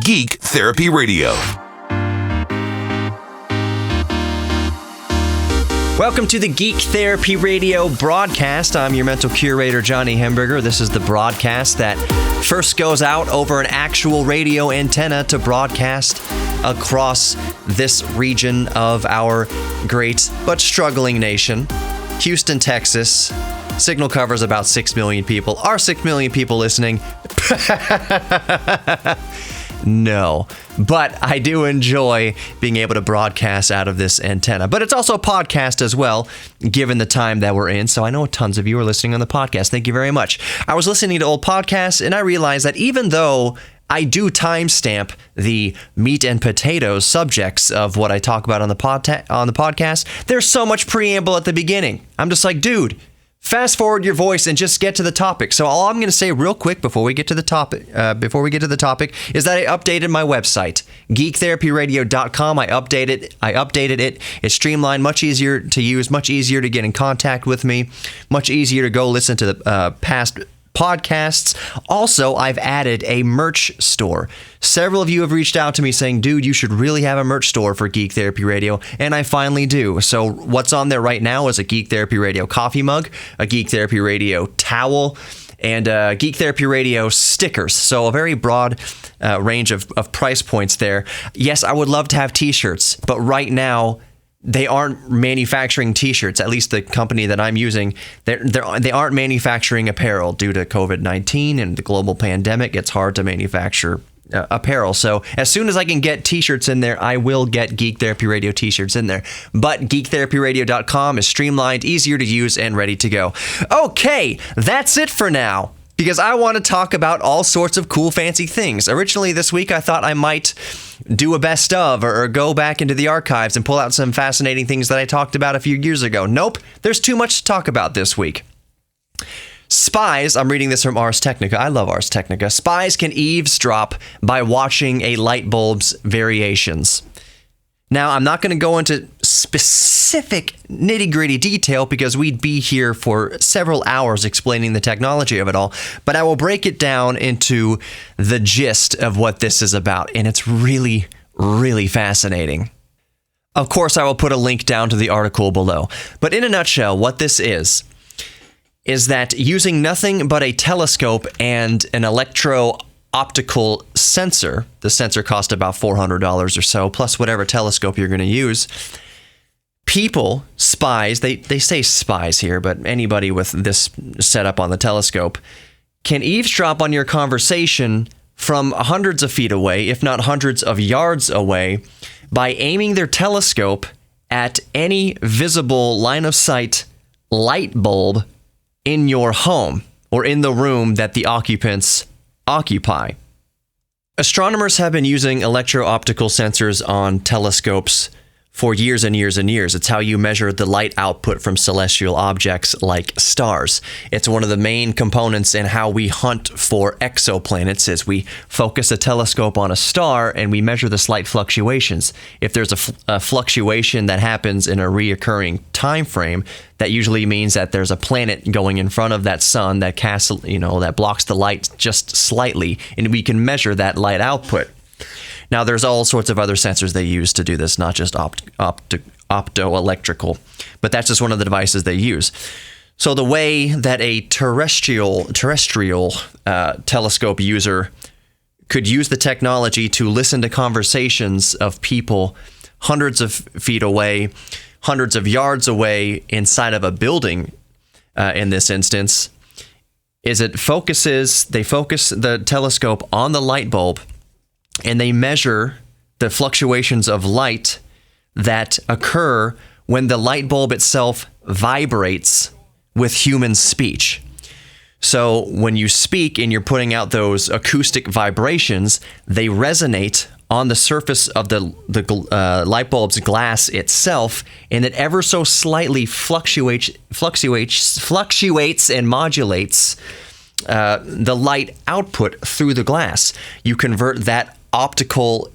Geek Therapy Radio. Welcome to the Geek Therapy Radio broadcast. I'm your mental curator, Johnny Hemberger. This is the broadcast that first goes out over an actual radio antenna to broadcast across this region of our great but struggling nation, Houston, Texas. Signal covers about 6 million people. Are 6 million people listening? No, but I do enjoy being able to broadcast out of this antenna. But it's also a podcast as well, given the time that we're in. So I know tons of you are listening on the podcast. Thank you very much. I was listening to old podcasts, and I realized that even though I do timestamp the meat and potatoes subjects of what I talk about on the podcast, there's so much preamble at the beginning. I'm just like, dude, fast forward your voice and just get to the topic. So all I'm going to say real quick before we get to the topic, is that I updated my website, geektherapyradio.com. I updated it. It's streamlined, much easier to use, much easier to get in contact with me, much easier to go listen to the past podcasts. Also, I've added a merch store. Several of you have reached out to me saying, dude, you should really have a merch store for Geek Therapy Radio, and I finally do. So what's on there right now is a Geek Therapy Radio coffee mug, a Geek Therapy Radio towel, and Geek Therapy Radio stickers. So a very broad range of price points there. Yes, I would love to have t-shirts, but right now they aren't manufacturing t-shirts, at least the company that I'm using. They aren't manufacturing apparel due to COVID-19 and the global pandemic. It's hard to manufacture apparel. So as soon as I can get t-shirts in there, I will get Geek Therapy Radio t-shirts in there. But geektherapyradio.com is streamlined, easier to use, and ready to go. Okay, that's it for now, because I want to talk about all sorts of cool, fancy things. Originally this week, I thought I might do a best of or go back into the archives and pull out some fascinating things that I talked about a few years ago. Nope, there's too much to talk about this week. Spies, I'm reading this from Ars Technica. I love Ars Technica. Spies can eavesdrop by watching a light bulb's variations. Now, I'm not going to go into specific nitty-gritty detail because we'd be here for several hours explaining the technology of it all, but I will break it down into the gist of what this is about, and it's really, really fascinating. Of course, I will put a link down to the article below, but in a nutshell, what this is that using nothing but a telescope and an electro-optical sensor, the sensor cost about $400 or so, plus whatever telescope you're going to use, people, spies, they say spies here, but anybody with this setup on the telescope, can eavesdrop on your conversation from hundreds of feet away, if not hundreds of yards away, by aiming their telescope at any visible line-of-sight light bulb in your home or in the room that the occupants occupy. Astronomers have been using electro-optical sensors on telescopes for years and years and years. It's how you measure the light output from celestial objects like stars. It's one of the main components in how we hunt for exoplanets, is we focus a telescope on a star and we measure the slight fluctuations. If there's a fluctuation that happens in a reoccurring time frame, that usually means that there's a planet going in front of that sun that casts, that blocks the light just slightly, and we can measure that light output. Now, there's all sorts of other sensors they use to do this, not just optoelectrical, but that's just one of the devices they use. So the way that a terrestrial telescope user could use the technology to listen to conversations of people hundreds of feet away, hundreds of yards away inside of a building, in this instance, is they focus the telescope on the light bulb, and they measure the fluctuations of light that occur when the light bulb itself vibrates with human speech. So when you speak and you're putting out those acoustic vibrations, they resonate on the surface of the light bulb's glass itself, and it ever so slightly fluctuates and modulates the light output through the glass. You convert that optical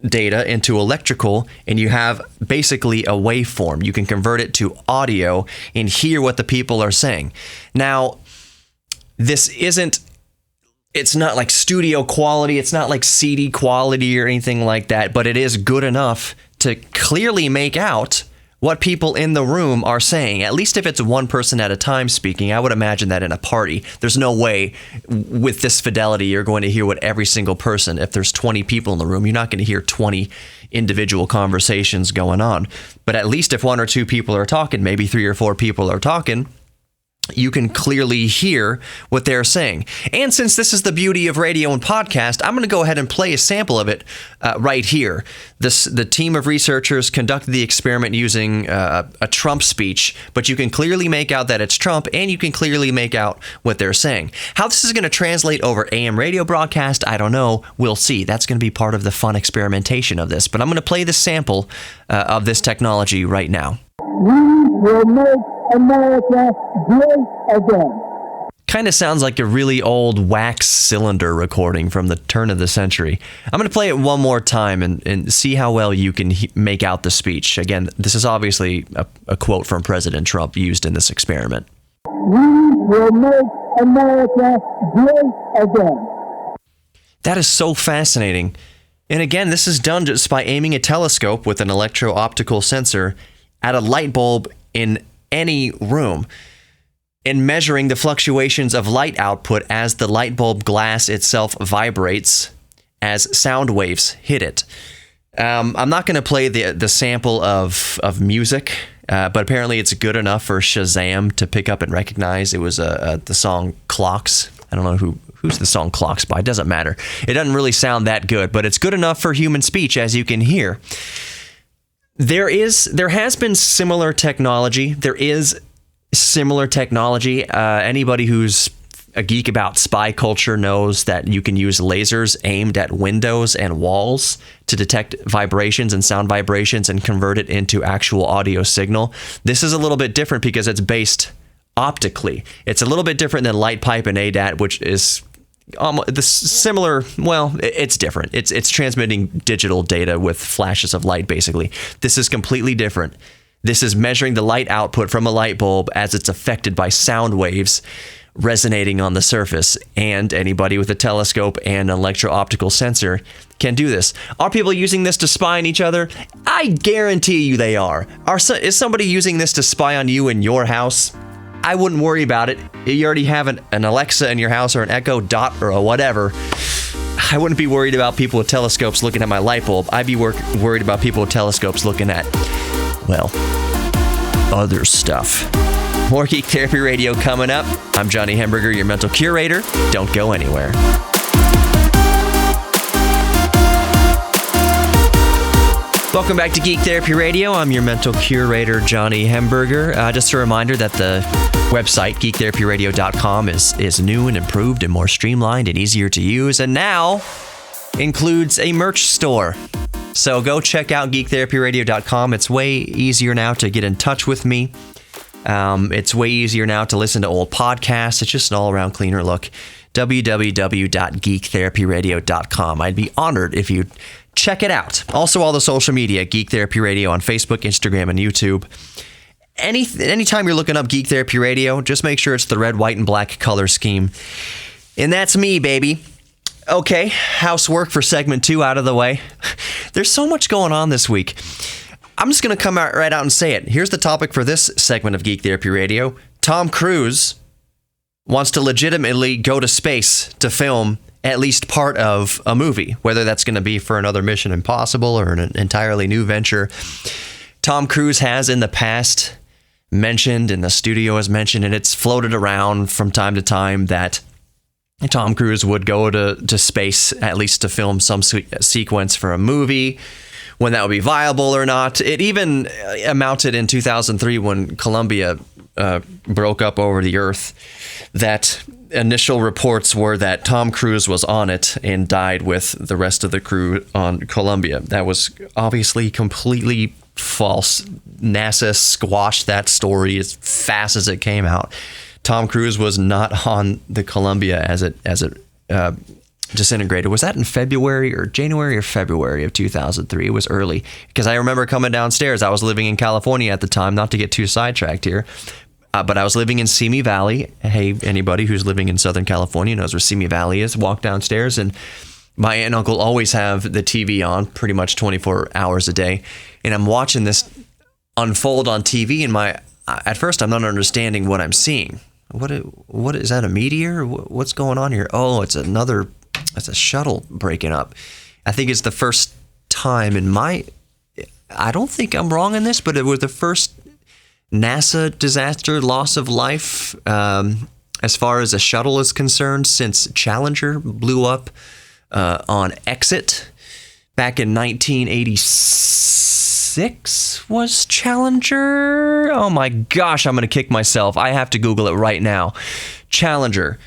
data into electrical, and you have basically a waveform. You can convert it to audio and hear what the people are saying. Now, this isn't It's not like studio quality, it's not like CD quality or anything like that, but it is good enough to clearly make out what people in the room are saying. At least if it's one person at a time speaking. I would imagine that in a party, there's no way with this fidelity you're going to hear what every single person, if there's 20 people in the room, you're not going to hear 20 individual conversations going on. But at least if one or two people are talking, maybe 3 or 4 people are talking, you can clearly hear what they're saying. And since this is the beauty of radio and podcast, I'm going to go ahead and play a sample of it right here. The team of researchers conducted the experiment using a Trump speech, but you can clearly make out that it's Trump, and you can clearly make out what they're saying. How this is going to translate over AM radio broadcast, I don't know. We'll see. That's going to be part of the fun experimentation of this. But I'm going to play the sample of this technology right now. We will make America great again. Kind of sounds like a really old wax cylinder recording from the turn of the century. I'm going to play it one more time and see how well you can make out the speech. Again, this is obviously a quote from President Trump used in this experiment. We will make America great again. That is so fascinating. And again, this is done just by aiming a telescope with an electro-optical sensor at a light bulb in any room and measuring the fluctuations of light output as the light bulb glass itself vibrates as sound waves hit it. I'm not going to play the sample of music, but apparently it's good enough for Shazam to pick up and recognize. It was the song Clocks. I don't know who's the song Clocks by. It doesn't matter. It doesn't really sound that good, but it's good enough for human speech, as you can hear. There has been similar technology. There is similar technology. Anybody who's a geek about spy culture knows that you can use lasers aimed at windows and walls to detect vibrations and sound vibrations and convert it into actual audio signal. This is a little bit different because it's based optically. It's a little bit different than light pipe and ADAT, which is the similar. Well, it's different. It's transmitting digital data with flashes of light, basically. This is completely different. This is measuring the light output from a light bulb as it's affected by sound waves resonating on the surface, and anybody with a telescope and an electro-optical sensor can do this. Are people using this to spy on each other? I guarantee you they are. Is somebody using this to spy on you in your house? I wouldn't worry about it. You already have an Alexa in your house or an Echo Dot or a whatever. I wouldn't be worried about people with telescopes looking at my light bulb. I'd be worried about people with telescopes looking at, well, other stuff. More Geek Therapy Radio coming up. I'm Johnny Hemberger, your mental curator. Don't go anywhere. Welcome back to Geek Therapy Radio. I'm your mental curator, Johnny Hemberger. Just a reminder that the website, geektherapyradio.com, is new and improved and more streamlined and easier to use, and now includes a merch store. So go check out geektherapyradio.com. It's way easier now to get in touch with me. It's way easier now to listen to old podcasts. It's just an all-around cleaner look. www.geektherapyradio.com. I'd be honored if you'd check it out. Also, all the social media, Geek Therapy Radio on Facebook, Instagram, and YouTube. Anytime you're looking up Geek Therapy Radio, just make sure it's the red, white, and black color scheme. And that's me, baby. Okay, housework for segment 2 out of the way. There's so much going on this week. I'm just going to come out right out and say it. Here's the topic for this segment of Geek Therapy Radio. Tom Cruise wants to legitimately go to space to film at least part of a movie, whether that's going to be for another Mission Impossible or an entirely new venture. Tom Cruise has in the past mentioned, and the studio has mentioned, and it's floated around from time to time, that Tom Cruise would go to space at least to film some sequence for a movie, when that would be viable or not. It even amounted in 2003 when Columbia broke up over the Earth, that initial reports were that Tom Cruise was on it and died with the rest of the crew on Columbia. That was obviously completely false. NASA squashed that story as fast as it came out. Tom Cruise was not on the Columbia as it disintegrated. Was that in February or January or February of 2003? It was early, because I remember coming downstairs. I was living in California at the time, not to get too sidetracked here. But I was living in Simi Valley. Hey, anybody who's living in Southern California knows where Simi Valley is. Walk downstairs, and my aunt and uncle always have the TV on pretty much 24 hours a day. And I'm watching this unfold on TV, and at first I'm not understanding what I'm seeing. What is that, a meteor? What's going on here? Oh, it's a shuttle breaking up. I think it's the first time I don't think I'm wrong in this, but it was the first NASA disaster, loss of life, as far as a shuttle is concerned, since Challenger blew up on exit back in 1986. Was Challenger? Oh my gosh, I'm going to kick myself. I have to Google it right now. Challenger.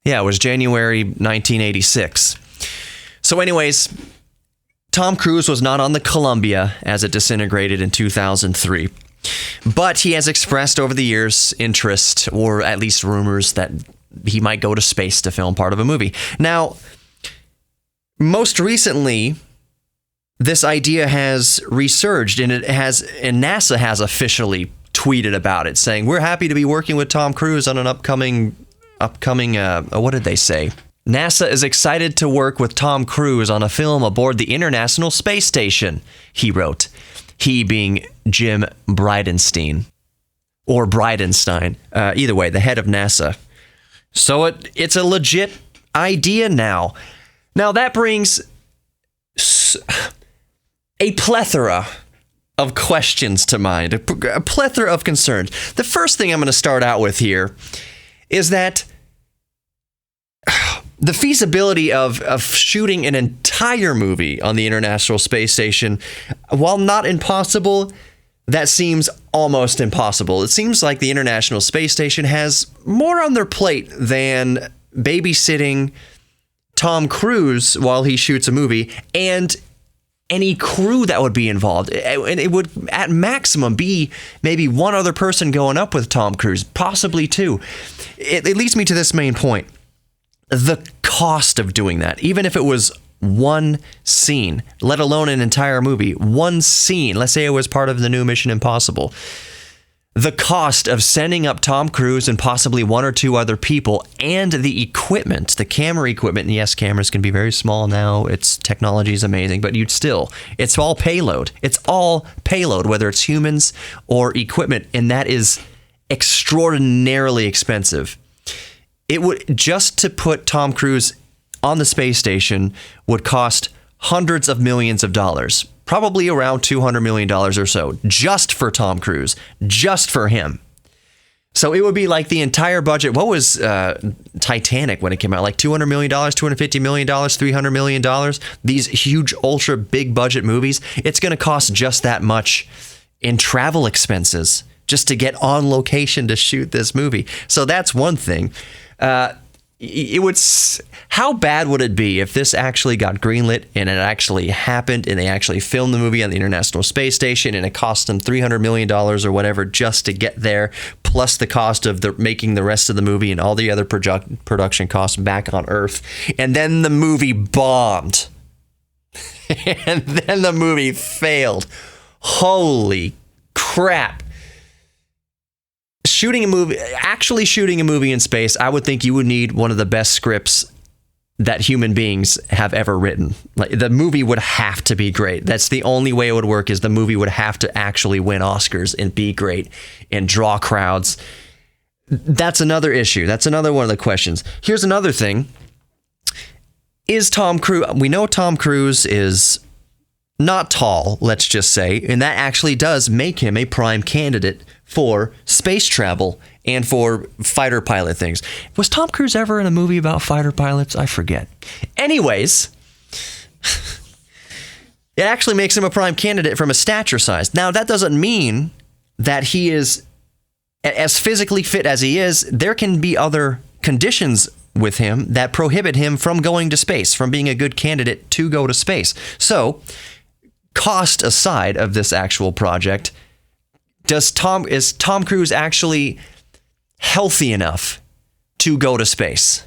Yeah, it was January 1986. So anyways, Tom Cruise was not on the Columbia as it disintegrated in 2003. But he has expressed over the years interest, or at least rumors, that he might go to space to film part of a movie. Now, most recently, this idea has resurged, and NASA has officially tweeted about it, saying, "We're happy to be working with Tom Cruise on an upcoming. What did they say? NASA is excited to work with Tom Cruise on a film aboard the International Space Station," he wrote. He being Jim Bridenstine, or Bridenstine, either way, the head of NASA. So it's a legit idea now. Now that brings a plethora of questions to mind, a plethora of concerns. The first thing I'm going to start out with here is that the feasibility of shooting an entire movie on the International Space Station, while not impossible, that seems almost impossible. It seems like the International Space Station has more on their plate than babysitting Tom Cruise while he shoots a movie, and any crew that would be involved. And it would, at maximum, be maybe one other person going up with Tom Cruise, possibly two. It leads me to this main point. The cost of doing that, even if it was one scene, let alone an entire movie, one scene, let's say it was part of the new Mission Impossible, the cost of sending up Tom Cruise and possibly one or two other people, and the equipment, the camera equipment, and yes, cameras can be very small now, technology is amazing, but it's all payload. It's all payload, whether it's humans or equipment, and that is extraordinarily expensive. It would, just to put Tom Cruise on the space station, would cost hundreds of millions of dollars, probably around $200 million or so, just for Tom Cruise, just for him. So it would be like the entire budget. What was Titanic when it came out? Like $200 million, $250 million, $300 million? These huge, ultra big budget movies, it's going to cost just that much in travel expenses just to get on location to shoot this movie. So that's one thing. How bad would it be if this actually got greenlit and it actually happened and they actually filmed the movie on the International Space Station and it cost them $300 million or whatever just to get there, plus the cost of making the rest of the movie and all the other production costs back on Earth, and then the movie bombed and then the movie failed. Holy crap. Actually shooting a movie in space, I would think you would need one of the best scripts that human beings have ever written. Like, the movie would have to be great. That's the only way it would work, is the movie would have to actually win Oscars and be great and draw crowds. That's another issue. That's another one of the questions. Here's another thing. We know Tom Cruise is not tall, let's just say, and that actually does make him a prime candidate for space travel and for fighter pilot things. Was Tom Cruise ever in a movie about fighter pilots? I forget. Anyways, it actually makes him a prime candidate from a stature size. Now, that doesn't mean that he is as physically fit as he is. There can be other conditions with him that prohibit him from going to space, from being a good candidate to go to space. So, cost aside of this actual project, is Tom Cruise actually healthy enough to go to space?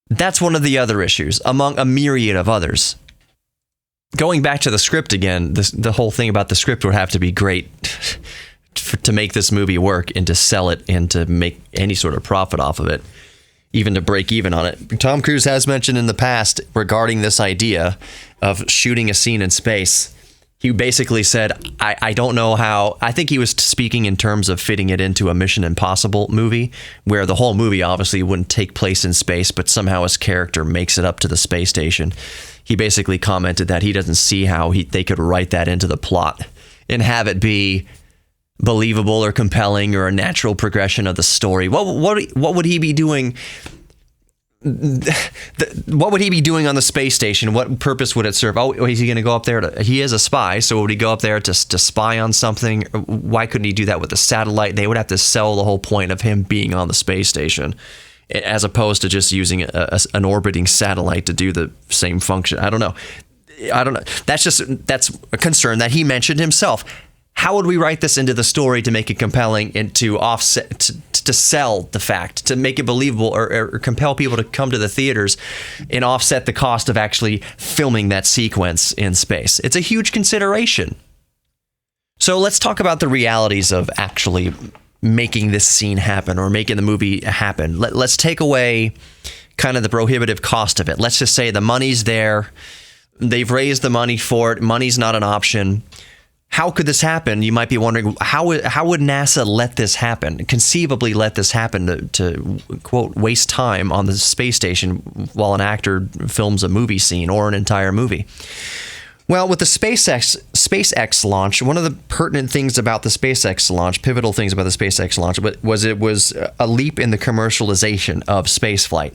That's one of the other issues, among a myriad of others. Going back to the script again, the whole thing about the script would have to be great to make this movie work and to sell it and to make any sort of profit off of it, even to break even on it. Tom Cruise has mentioned in the past regarding this idea of shooting a scene in space. He basically said, I don't know how. I think he was speaking in terms of fitting it into a Mission Impossible movie, where the whole movie obviously wouldn't take place in space, but somehow his character makes it up to the space station. He basically commented that he doesn't see how they could write that into the plot and have it be believable or compelling or a natural progression of the story. What would he be doing? What would he be doing on the space station? What purpose would it serve? Oh, is he going to go up there? He is a spy, so would he go up there to spy on something? Why couldn't he do that with a satellite? They would have to sell the whole point of him being on the space station, as opposed to just using an orbiting satellite to do the same function. I don't know. That's a concern that he mentioned himself. How would we write this into the story to make it compelling and to offset, to sell the fact, to make it believable or compel people to come to the theaters and offset the cost of actually filming that sequence in space? It's a huge consideration. So let's talk about the realities of actually making this scene happen or making the movie happen. Let's take away kind of the prohibitive cost of it. Let's just say the money's there. They've raised the money for it. Money's not an option. How could this happen? You might be wondering, how would NASA let this happen, conceivably let this happen to quote, waste time on the space station while an actor films a movie scene or an entire movie? Well, with the SpaceX launch, one of the pertinent things about the SpaceX launch, pivotal things about the SpaceX launch, was it was a leap in the commercialization of spaceflight.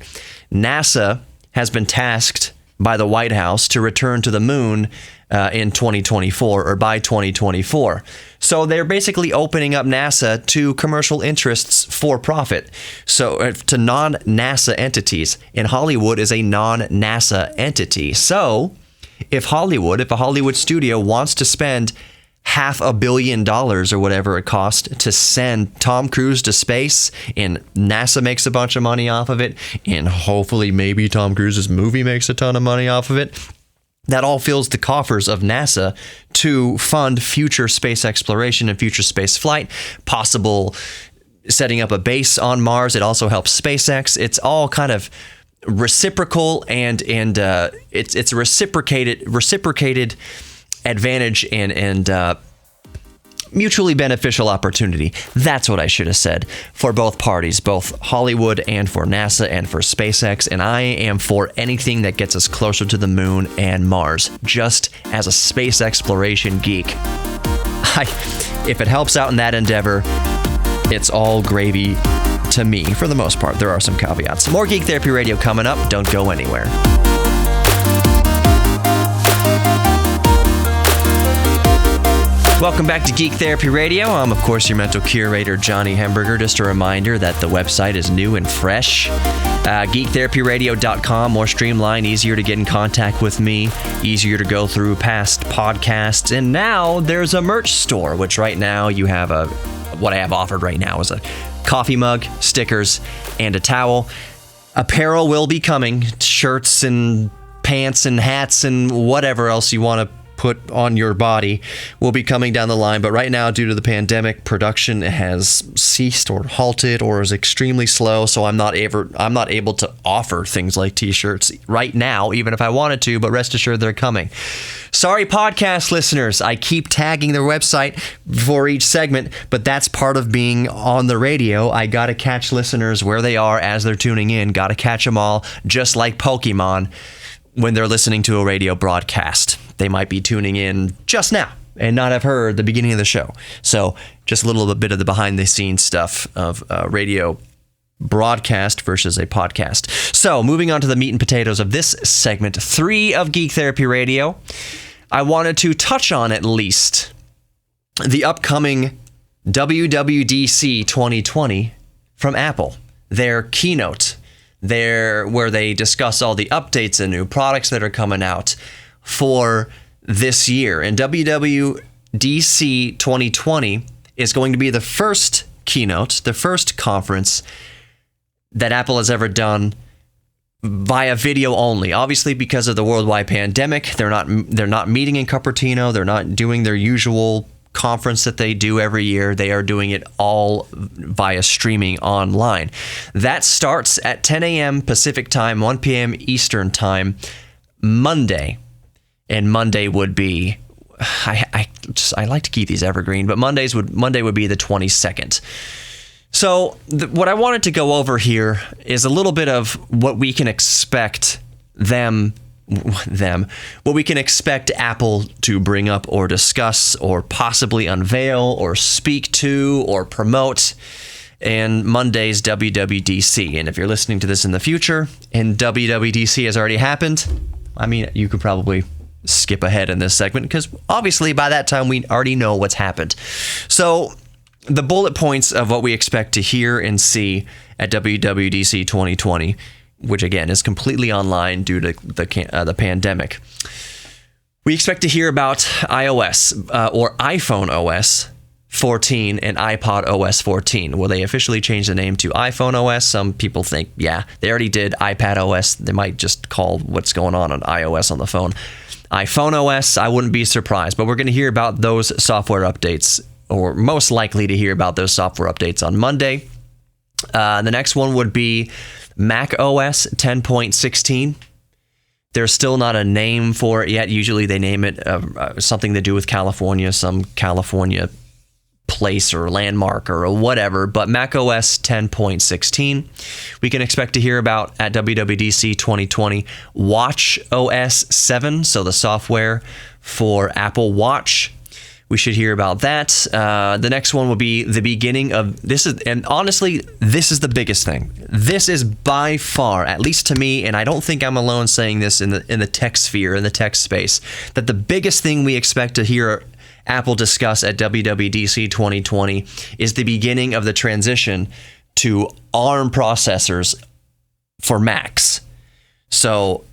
NASA has been tasked by the White House to return to the moon in 2024 or by 2024. So they're basically opening up NASA to commercial interests for profit. So to non-NASA entities. And Hollywood is a non-NASA entity. So if a Hollywood studio wants to spend $500 million or whatever it costs to send Tom Cruise to space, and NASA makes a bunch of money off of it, and hopefully maybe Tom Cruise's movie makes a ton of money off of it, that all fills the coffers of NASA to fund future space exploration and future space flight, possible setting up a base on Mars. It also helps SpaceX. It's all kind of reciprocal, and it's a reciprocated advantage and mutually beneficial opportunity. That's what I should have said for both parties, both Hollywood and for NASA and for SpaceX. And I am for anything that gets us closer to the moon and Mars, just as a space exploration geek. If it helps out in that endeavor, it's all gravy to me for the most part. There are some caveats. More Geek Therapy Radio coming up. Don't go anywhere. Welcome back to Geek Therapy Radio. I'm, of course, your mental curator, Johnny Hemberger. Just a reminder that the website is new and fresh. GeekTherapyRadio.com, more streamlined, easier to get in contact with me, easier to go through past podcasts. And now there's a merch store, which right now you have what I have offered right now is a coffee mug, stickers, and a towel. Apparel will be coming, shirts and pants and hats and whatever else you want to put on your body will be coming down the line. But right now, due to the pandemic, production has ceased or halted or is extremely slow. So I'm not able to offer things like t-shirts right now, even if I wanted to, but rest assured they're coming. Sorry, podcast listeners. I keep tagging their website for each segment, but that's part of being on the radio. I got to catch listeners where they are as they're tuning in. Got to catch them all, just like Pokemon when they're listening to a radio broadcast. They might be tuning in just now and not have heard the beginning of the show. So just a little bit of the behind the scenes stuff of radio broadcast versus a podcast. So moving on to the meat and potatoes of this segment 3 of Geek Therapy Radio, I wanted to touch on at least the upcoming WWDC 2020 from Apple, their keynote, where they discuss all the updates and new products that are coming out for this year. And WWDC 2020 is going to be the first keynote, the first conference that Apple has ever done via video only. Obviously, because of the worldwide pandemic, they're not meeting in Cupertino. They're not doing their usual conference that they do every year. They are doing it all via streaming online. That starts at 10 a.m. Pacific time, 1 p.m. Eastern time, Monday. And Monday would be, I like to keep these evergreen, but Monday would be the 22nd. So what I wanted to go over here is a little bit of what we can expect what we can expect Apple to bring up or discuss or possibly unveil or speak to or promote in Monday's WWDC. And if you're listening to this in the future and WWDC has already happened, I mean, you could probably skip ahead in this segment because obviously by that time we already know what's happened. So the bullet points of what we expect to hear and see at WWDC 2020, which again is completely online due to the pandemic. We expect to hear about iOS or iPhone OS 14 and iPod OS 14. Will they officially change the name to iPhone OS? Some people think, yeah, they already did iPad OS. They might just call what's going on iOS on the phone iPhone OS. I wouldn't be surprised, but we're going to hear about those software updates, or most likely to hear about those software updates on Monday. The next one would be Mac OS 10.16. There's still not a name for it yet. Usually they name it something to do with California, some California place or landmark or whatever, but Mac OS 10.16. We can expect to hear about at WWDC 2020 Watch OS 7, so the software for Apple Watch. We should hear about that. The next one will be the beginning of this is, and honestly, this is the biggest thing. This is by far, at least to me, and I don't think I'm alone saying this in the tech sphere, in the tech space, that the biggest thing we expect to hear Apple discuss at WWDC 2020 is the beginning of the transition to ARM processors for Macs. So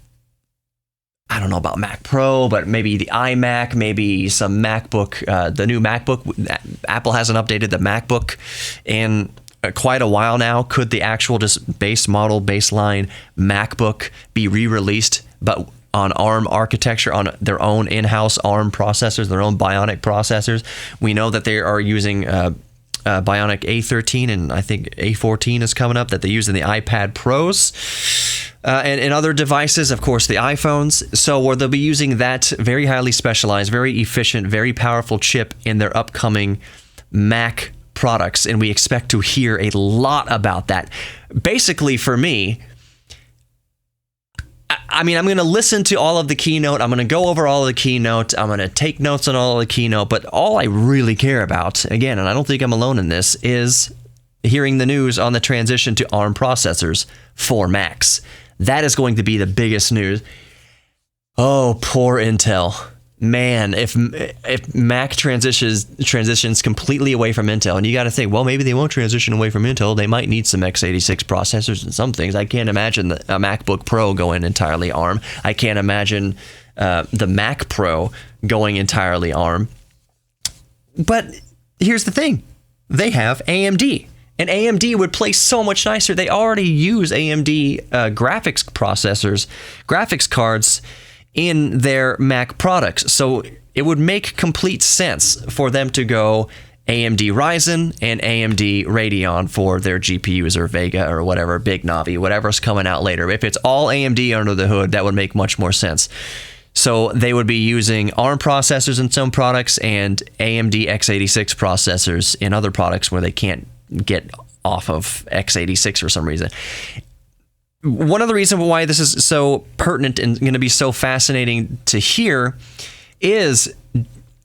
I don't know about Mac Pro, but maybe the iMac, maybe some MacBook, the new MacBook. Apple hasn't updated the MacBook in quite a while now. Could the actual just base model, baseline MacBook be re-released, but on ARM architecture, on their own in-house ARM processors, their own Bionic processors? We know that they are using Bionic A13, and I think A14 is coming up, that they use in the iPad Pros. And other devices, of course, the iPhones. So where they'll be using that very highly specialized, very efficient, very powerful chip in their upcoming Mac products. And we expect to hear a lot about that. Basically, for me, I mean, I'm going to listen to all of the keynote. I'm going to go over all of the keynote. I'm going to take notes on all of the keynote. But all I really care about, again, and I don't think I'm alone in this, is hearing the news on the transition to ARM processors for Macs. That is going to be the biggest news. Oh, poor Intel. Man, if Mac transitions completely away from Intel, and you got to think, well, maybe they won't transition away from Intel. They might need some x86 processors and some things. I can't imagine a MacBook Pro going entirely ARM. I can't imagine the Mac Pro going entirely ARM. But here's the thing. They have AMD. And AMD would play so much nicer. They already use AMD graphics processors, graphics cards in their Mac products. So it would make complete sense for them to go AMD Ryzen and AMD Radeon for their GPUs, or Vega or whatever, Big Navi, whatever's coming out later. If it's all AMD under the hood, that would make much more sense. So they would be using ARM processors in some products and AMD x86 processors in other products where they can't get off of x86 for some reason. One of the reasons why this is so pertinent and going to be so fascinating to hear is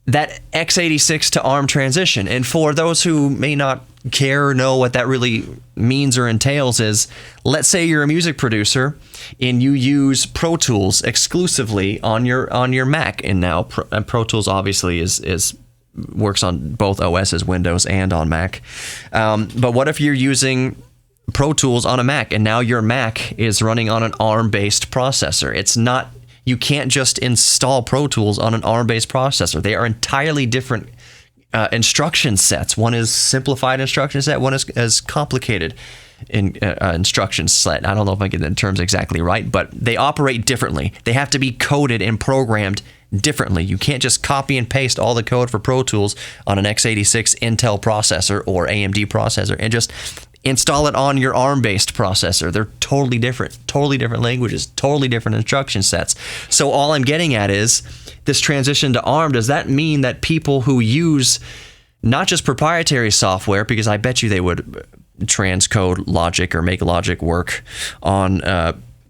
that x86 to ARM transition. And for those who may not care or know what that really means or entails, is, let's say you're a music producer and you use Pro Tools exclusively on your Mac, and now Pro Tools obviously is works on both OSs, Windows and on Mac. But what if you're using Pro Tools on a Mac, and now your Mac is running on an ARM-based processor? It's not, you can't just install Pro Tools on an ARM-based processor. They are entirely different instruction sets. One is simplified instruction set, one is complicated instruction set. I don't know if I get the terms exactly right, but they operate differently. They have to be coded and programmed differently. You can't just copy and paste all the code for Pro Tools on an x86 Intel processor or AMD processor and just install it on your ARM-based processor. They're totally different languages, totally different instruction sets. So all I'm getting at is this transition to ARM. Does that mean that people who use not just proprietary software, because I bet you they would transcode logic or make logic work on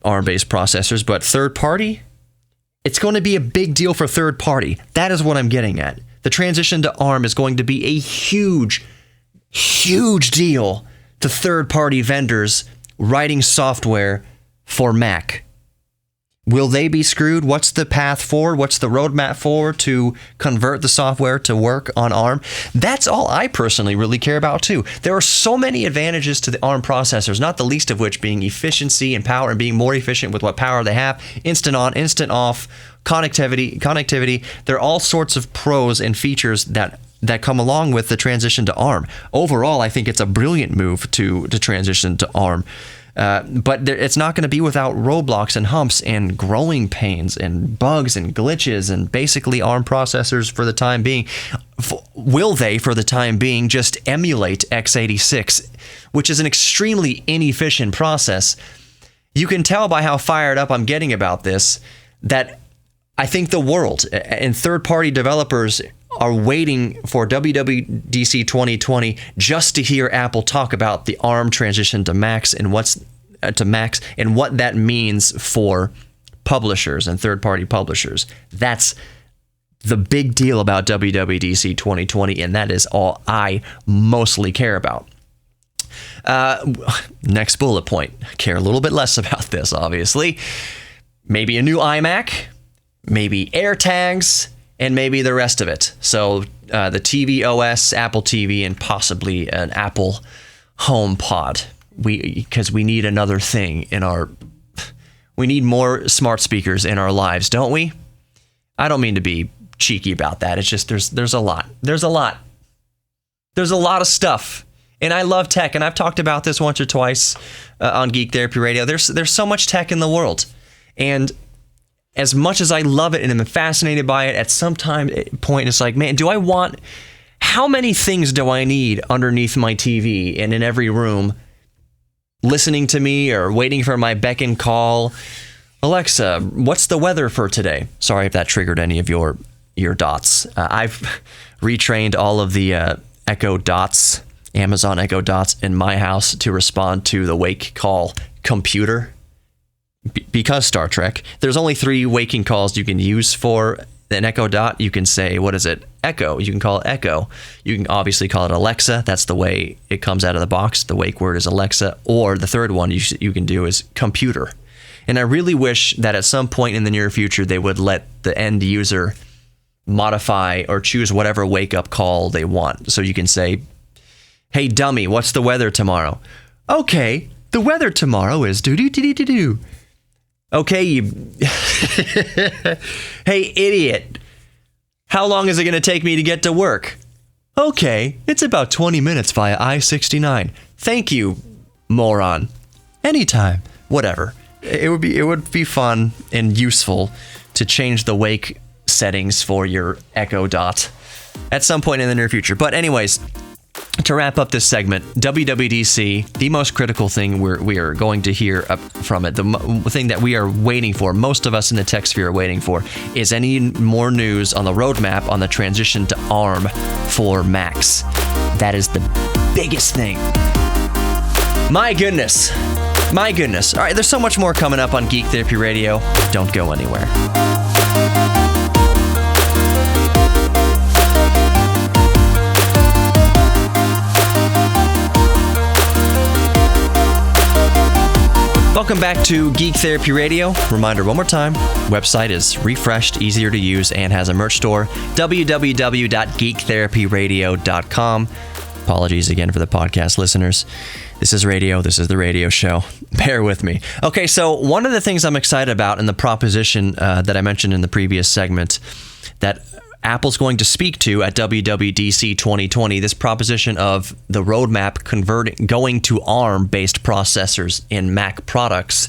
ARM-based processors, but third party? It's going to be a big deal for third party. That is what I'm getting at. The transition to ARM is going to be a huge deal to third-party vendors writing software for Mac. Will they be screwed? What's the path forward? What's the roadmap forward to convert the software to work on ARM? That's all I personally really care about too. There are so many advantages to the ARM processors, not the least of which being efficiency and power and being more efficient with what power they have, instant on, instant off, connectivity. There are all sorts of pros and features that come along with the transition to ARM. Overall, I think it's a brilliant move to transition to ARM. But it's not going to be without roadblocks and humps and growing pains and bugs and glitches, and basically ARM processors for the time being. Will they, for the time being, just emulate x86, which is an extremely inefficient process? You can tell by how fired up I'm getting about this that I think the world and third-party developers are waiting for WWDC 2020 just to hear Apple talk about the ARM transition to Macs and what that means for publishers and third-party publishers. That's the big deal about WWDC 2020, and that is all I mostly care about. Next bullet point. I care a little bit less about this, obviously. Maybe a new iMac, maybe AirTags, and maybe the rest of it. So the TV OS, Apple TV, and possibly an Apple HomePod. Because we need another thing we need more smart speakers in our lives, don't we? I don't mean to be cheeky about that. It's just there's a lot of stuff. And I love tech, and I've talked about this once or twice on Geek Therapy Radio. There's so much tech in the world, and as much as I love it and am fascinated by it, at some point it's like, man, how many things do I need underneath my TV and in every room, listening to me or waiting for my beck and call? Alexa, what's the weather for today? Sorry if that triggered any of your dots. I've retrained all of the Echo Dots, Amazon Echo Dots in my house to respond to the wake call computer. Because Star Trek, there's only 3 waking calls you can use for an Echo Dot. You can say, what is it? Echo. You can call it Echo. You can obviously call it Alexa. That's the way it comes out of the box. The wake word is Alexa. Or the third one you can do is computer. And I really wish that at some point in the near future, they would let the end user modify or choose whatever wake-up call they want. So you can say, hey, dummy, what's the weather tomorrow? Okay, the weather tomorrow is do-do-do-do-do-do. Okay, hey, idiot. How long is it going to take me to get to work? Okay, it's about 20 minutes via I-69. Thank you, moron. Anytime. Whatever. It would be fun and useful to change the wake settings for your Echo Dot at some point in the near future. But anyways, to wrap up this segment, WWDC, the most critical thing we are going to hear from it, the thing that we are waiting for, most of us in the tech sphere are waiting for, is any more news on the roadmap on the transition to ARM for Macs. That is the biggest thing. My goodness. All right, there's so much more coming up on Geek Therapy Radio. Don't go anywhere. Welcome back to Geek Therapy Radio. Reminder one more time, website is refreshed, easier to use, and has a merch store, www.geektherapyradio.com. Apologies again for the podcast listeners. This is radio. This is the radio show. Bear with me. Okay, so one of the things I'm excited about in the proposition that I mentioned in the previous segment that Apple's going to speak to at WWDC 2020, this proposition of the roadmap going to ARM-based processors in Mac products.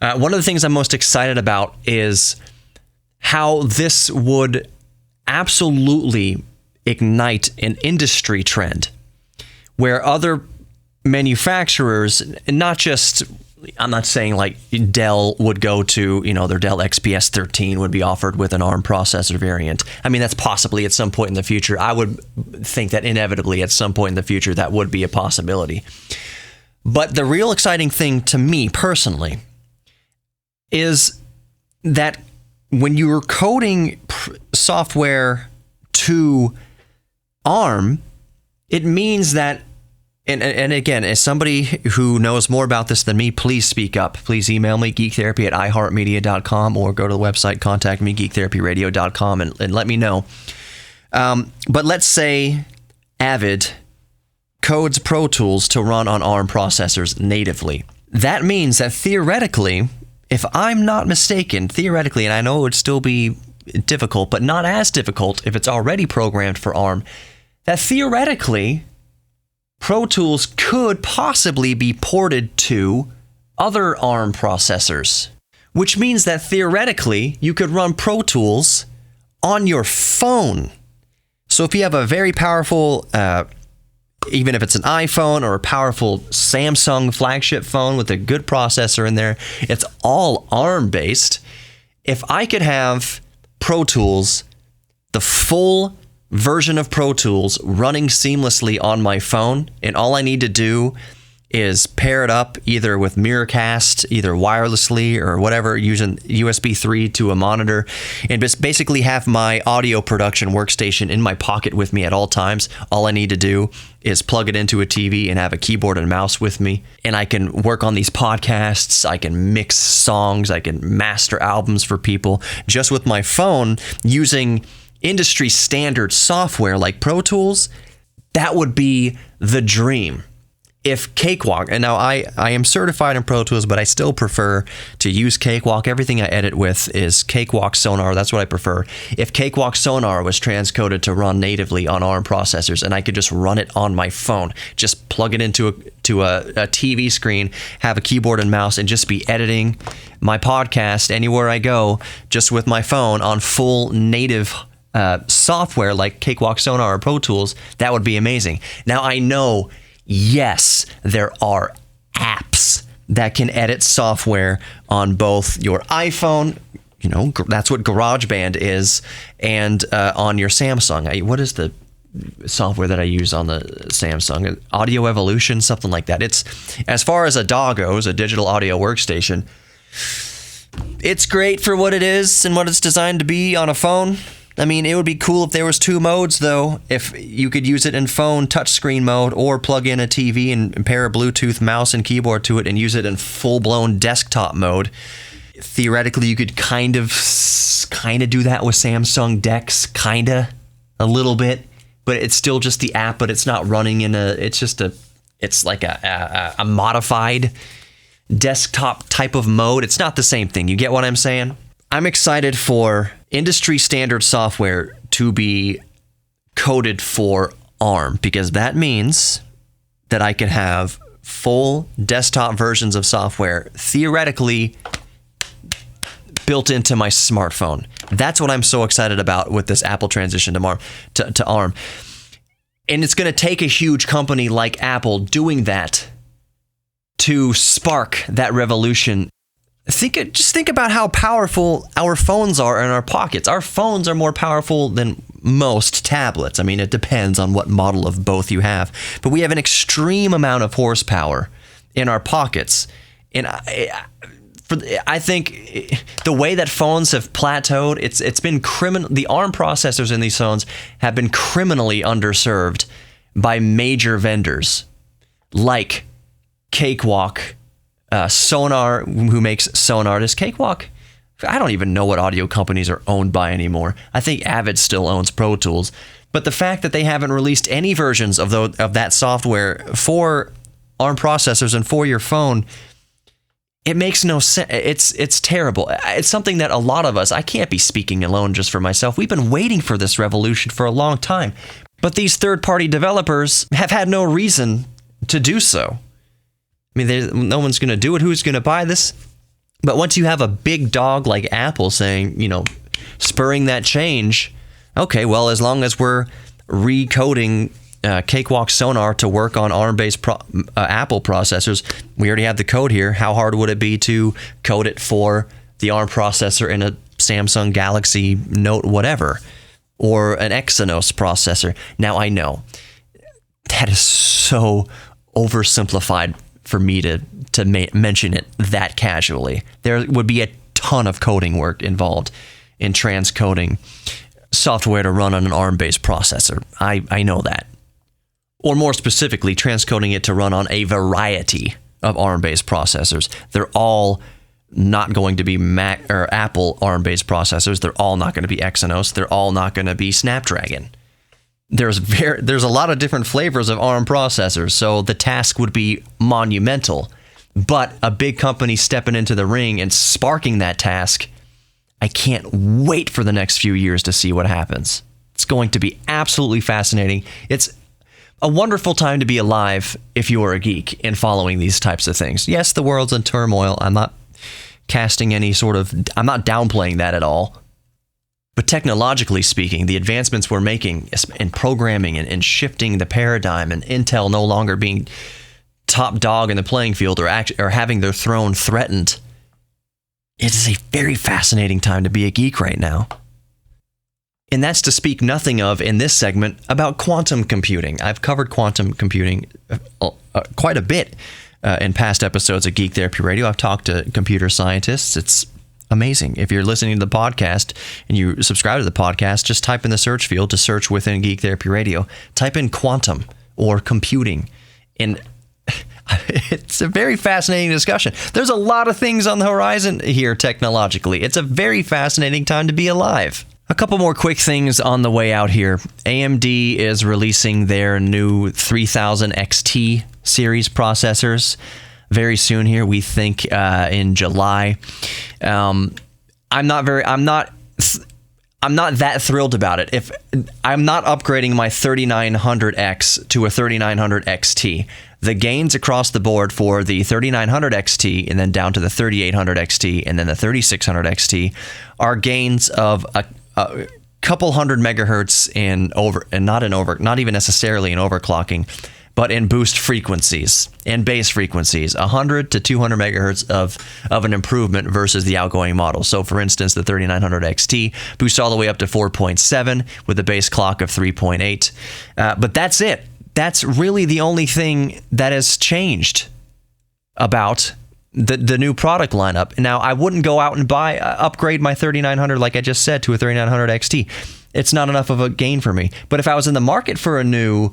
One of the things I'm most excited about is how this would absolutely ignite an industry trend where other manufacturers, and not just, I'm not saying like Dell would go to, their Dell XPS 13 would be offered with an ARM processor variant. I mean, that's possibly at some point in the future. I would think that inevitably at some point in the future that would be a possibility. But the real exciting thing to me personally is that when you're coding software to ARM, it means that, and again, as somebody who knows more about this than me, please speak up. Please email me, geektherapy@iheartmedia.com, or go to the website, contact me, geektherapyradio.com, and let me know. But let's say Avid codes Pro Tools to run on ARM processors natively. That means that theoretically, if I'm not mistaken, and I know it would still be difficult, but not as difficult if it's already programmed for ARM, that theoretically, Pro Tools could possibly be ported to other ARM processors, which means that theoretically, you could run Pro Tools on your phone. So if you have a very powerful, even if it's an iPhone or a powerful Samsung flagship phone with a good processor in there, it's all ARM-based. If I could have Pro Tools, the full version of Pro Tools running seamlessly on my phone, and all I need to do is pair it up either with Miracast, either wirelessly or whatever, using USB 3 to a monitor, and just basically have my audio production workstation in my pocket with me at all times. All I need to do is plug it into a TV and have a keyboard and mouse with me, and I can work on these podcasts, I can mix songs, I can master albums for people just with my phone using industry standard software like Pro Tools. That would be the dream. If Cakewalk, and now I am certified in Pro Tools, but I still prefer to use Cakewalk. Everything I edit with is Cakewalk Sonar. That's what I prefer. If Cakewalk Sonar was transcoded to run natively on ARM processors, and I could just run it on my phone, just plug it into a TV screen, have a keyboard and mouse, and just be editing my podcast anywhere I go, just with my phone on full native software like Cakewalk Sonar or Pro Tools, that would be amazing. Now I know, yes, there are apps that can edit software on both your iPhone, that's what GarageBand is, and on your Samsung. What is the software that I use on the Samsung? Audio Evolution, something like that. It's, as far as a DAW goes, a digital audio workstation, it's great for what it is and what it's designed to be on a phone. I mean, it would be cool if there was two modes, though. If you could use it in phone touchscreen mode, or plug in a TV and pair a Bluetooth mouse and keyboard to it and use it in full-blown desktop mode. Theoretically, you could kind of do that with Samsung DeX, a little bit, but it's still just the app, but it's not running in it's like a modified desktop type of mode. It's not the same thing. You get what I'm saying? I'm excited for industry standard software to be coded for ARM, because that means that I can have full desktop versions of software theoretically built into my smartphone. That's what I'm so excited about with this Apple transition to ARM. And it's going to take a huge company like Apple doing that to spark that revolution. Just think about how powerful our phones are in our pockets. Our phones are more powerful than most tablets. I mean, it depends on what model of both you have. But we have an extreme amount of horsepower in our pockets. And I think the way that phones have plateaued, it's been criminal. The ARM processors in these phones have been criminally underserved by major vendors like Cakewalk, Sonar, who makes Sonar. Does Cakewalk? I don't even know what audio companies are owned by anymore. I think Avid still owns Pro Tools. But the fact that they haven't released any versions of that software for ARM processors and for your phone, it makes no sense. It's terrible. It's something that a lot of us, I can't be speaking alone just for myself, we've been waiting for this revolution for a long time. But these third-party developers have had no reason to do so. I mean, no one's going to do it. Who's going to buy this? But once you have a big dog like Apple saying, spurring that change. Okay, well, as long as we're recoding Cakewalk Sonar to work on ARM-based Apple processors, we already have the code here. How hard would it be to code it for the ARM processor in a Samsung Galaxy Note whatever, or an Exynos processor? Now, I know that is so oversimplified for me to mention it that casually. There would be a ton of coding work involved in transcoding software to run on an ARM-based processor. I know that. Or more specifically, transcoding it to run on a variety of ARM-based processors. They're all not going to be Mac or Apple ARM-based processors. They're all not going to be Exynos. They're all not going to be Snapdragon. There's a lot of different flavors of ARM processors, so the task would be monumental. But a big company stepping into the ring and sparking that task, I can't wait for the next few years to see what happens. It's going to be absolutely fascinating. It's a wonderful time to be alive if you are a geek and following these types of things. Yes, the world's in turmoil. I'm not downplaying that at all. But technologically speaking, the advancements we're making in programming and shifting the paradigm, and Intel no longer being top dog in the playing field or having their throne threatened, it is a very fascinating time to be a geek right now. And that's to speak nothing of, in this segment, about quantum computing. I've covered quantum computing quite a bit in past episodes of Geek Therapy Radio. I've talked to computer scientists. It's amazing. If you're listening to the podcast and you subscribe to the podcast, just type in the search field to search within Geek Therapy Radio. Type in quantum or computing, and it's a very fascinating discussion. There's a lot of things on the horizon here technologically. It's a very fascinating time to be alive. A couple more quick things on the way out here. AMD is releasing their new 3000 XT series processors very soon here. We think in July. I'm not that thrilled about it. If I'm not upgrading my 3900X to a 3900 XT, the gains across the board for the 3900 XT and then down to the 3800 XT and then the 3600 XT are gains of a couple hundred megahertz not even necessarily in overclocking, but in boost frequencies and base frequencies, 100 to 200 megahertz of an improvement versus the outgoing model. So, for instance, the 3900 XT boosts all the way up to 4.7 with a base clock of 3.8. But that's it. That's really the only thing that has changed about the new product lineup. Now, I wouldn't go out and upgrade my 3900, like I just said, to a 3900 XT. It's not enough of a gain for me. But if I was in the market for a new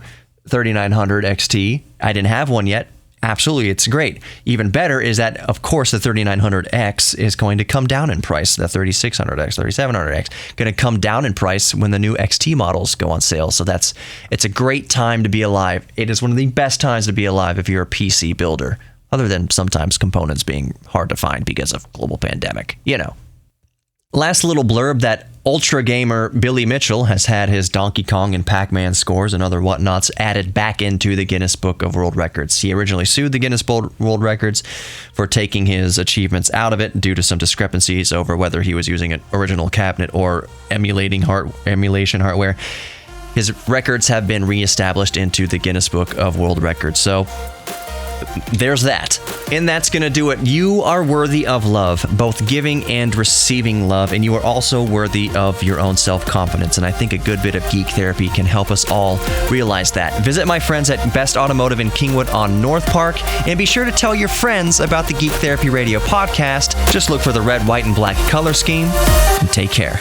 3900 XT, I didn't have one yet, absolutely, it's great. Even better is that, of course, the 3900X is going to come down in price. The 3600X, 3700X, going to come down in price when the new XT models go on sale. So it's a great time to be alive. It is one of the best times to be alive if you're a PC builder, other than sometimes components being hard to find because of global pandemic, Last little blurb, that ultra gamer Billy Mitchell has had his Donkey Kong and Pac-Man scores and other whatnots added back into the Guinness Book of World Records. He originally sued the Guinness World Records for taking his achievements out of it due to some discrepancies over whether he was using an original cabinet or emulation hardware. His records have been reestablished into the Guinness Book of World Records. So there's that. And that's going to do it. You are worthy of love, both giving and receiving love, and you are also worthy of your own self-confidence. And I think a good bit of geek therapy can help us all realize that. Visit my friends at Best Automotive in Kingwood on North Park, and be sure to tell your friends about the Geek Therapy Radio podcast. Just look for the red, white, and black color scheme, and take care.